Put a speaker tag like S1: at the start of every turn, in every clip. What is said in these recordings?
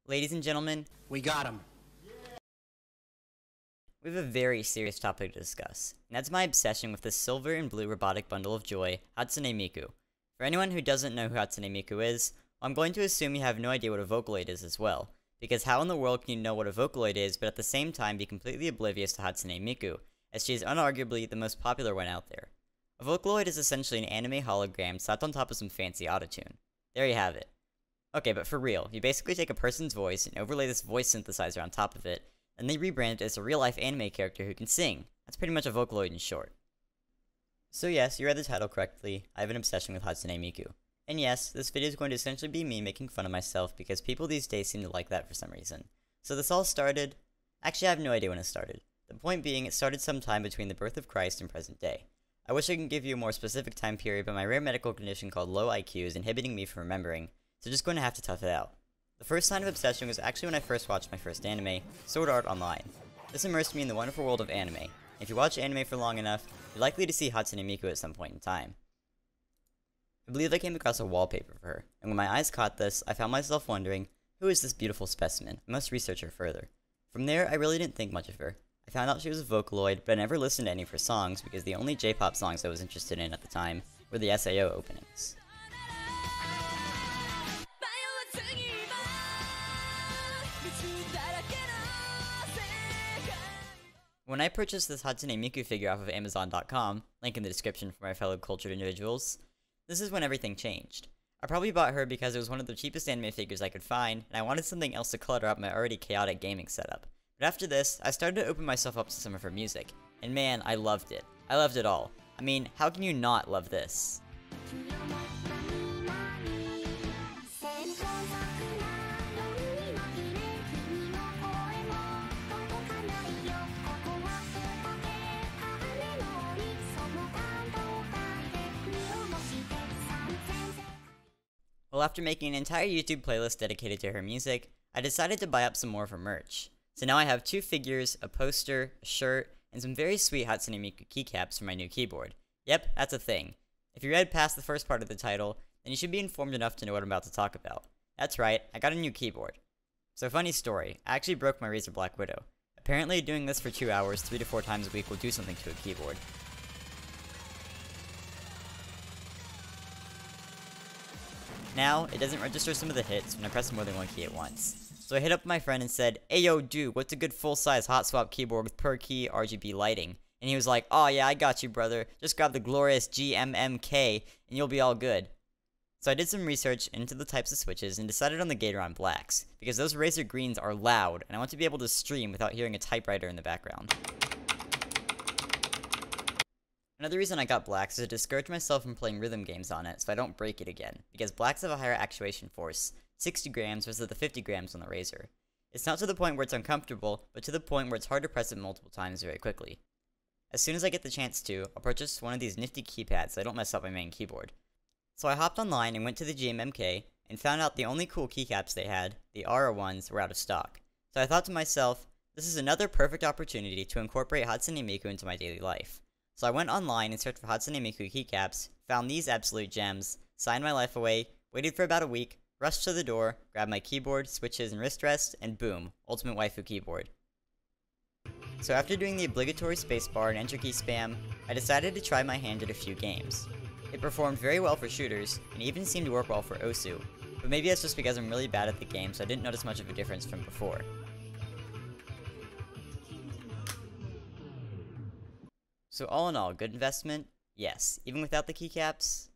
S1: Ladies and gentlemen,
S2: We got him.
S1: we have a very serious topic to discuss, and that's my obsession with the silver and blue robotic bundle of joy, Hatsune Miku. For anyone who doesn't know who Hatsune Miku is, I'm going to assume you have no idea what a Vocaloid is as well, because how in the world can you know what a Vocaloid is but at the same time be completely oblivious to Hatsune Miku, as she is unarguably the most popular one out there. A Vocaloid is essentially an anime hologram slapped on top of some fancy autotune. There you have it. Okay, but for real, you basically take a person's voice and overlay this voice synthesizer on top of it, and they rebrand it as a real-life anime character who can sing. That's pretty much a Vocaloid in short. So yes, you read the title correctly, I have an obsession with Hatsune Miku. And yes, this video is going to essentially be me making fun of myself because people these days seem to like that for some reason. So this all started... Actually, I have no idea when it started. The point being, it started sometime between the birth of Christ and present day. I wish I could give you a more specific time period, but my rare medical condition called low IQ is inhibiting me from remembering, so just going to have to tough it out. The first sign of obsession was actually when I first watched my first anime, Sword Art Online. This immersed me in the wonderful world of anime. If you watch anime for long enough, you're likely to see Hatsune Miku at some point in time. I believe I came across a wallpaper for her, and when my eyes caught this, I found myself wondering, who is this beautiful specimen? I must research her further. From there, I really didn't think much of her. I found out she was a Vocaloid, but I never listened to any of her songs because the only J-pop songs I was interested in at the time were the SAO openings. When I purchased this Hatsune Miku figure off of Amazon.com, link in the description for my fellow cultured individuals, this is when everything changed. I probably bought her because it was one of the cheapest anime figures I could find, and I wanted something else to clutter up my already chaotic gaming setup. But after this, I started to open myself up to some of her music, and man, I loved it. I loved it all. I mean, how can you not love this? Well, after making an entire YouTube playlist dedicated to her music, I decided to buy up some more of her merch. So now I have 2 figures, a poster, a shirt, and some very sweet Hatsune Miku keycaps for my new keyboard. Yep, that's a thing. If you read past the first part of the title, then you should be informed enough to know what I'm about to talk about. That's right, I got a new keyboard. So funny story, I actually broke my Razer Black Widow. Apparently doing this for 2 hours 3 to 4 times a week will do something to a keyboard. Now, it doesn't register some of the hits when I press more than one key at once. So I hit up my friend and said, "Hey yo dude, what's a good full-size hot swap keyboard with per key RGB lighting?" And he was like, "Oh yeah, I got you brother, just grab the glorious GMMK and you'll be all good." So I did some research into the types of switches and decided on the Gatoron Blacks, because those Razer Greens are loud and I want to be able to stream without hearing a typewriter in the background. Another reason I got Blacks is to discourage myself from playing rhythm games on it so I don't break it again, because Blacks have a higher actuation force, 60 grams versus the 50 grams on the Razer. It's not to the point where it's uncomfortable, but to the point where it's hard to press it multiple times very quickly. As soon as I get the chance to, I'll purchase one of these nifty keypads so I don't mess up my main keyboard. So I hopped online and went to the GMMK, and found out the only cool keycaps they had, the Aura ones, were out of stock. So I thought to myself, this is another perfect opportunity to incorporate Hatsune Miku into my daily life. So I went online and searched for Hatsune Miku keycaps, found these absolute gems, signed my life away, waited for about a week, rushed to the door, grabbed my keyboard, switches, and wrist rest, and boom, ultimate waifu keyboard. So after doing the obligatory spacebar and enter key spam, I decided to try my hand at a few games. It performed very well for shooters, and even seemed to work well for Osu, but maybe that's just because I'm really bad at the game so I didn't notice much of a difference from before. So all in all, good investment? Yes. Even without the keycaps?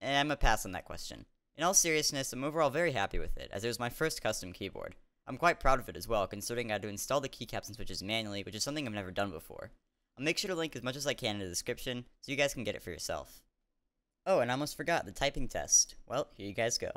S1: I'm a pass on that question. In all seriousness, I'm overall very happy with it, as it was my first custom keyboard. I'm quite proud of it as well, considering I had to install the keycaps and switches manually, which is something I've never done before. I'll make sure to link as much as I can in the description, so you guys can get it for yourself. Oh, and I almost forgot, the typing test. Well, here you guys go.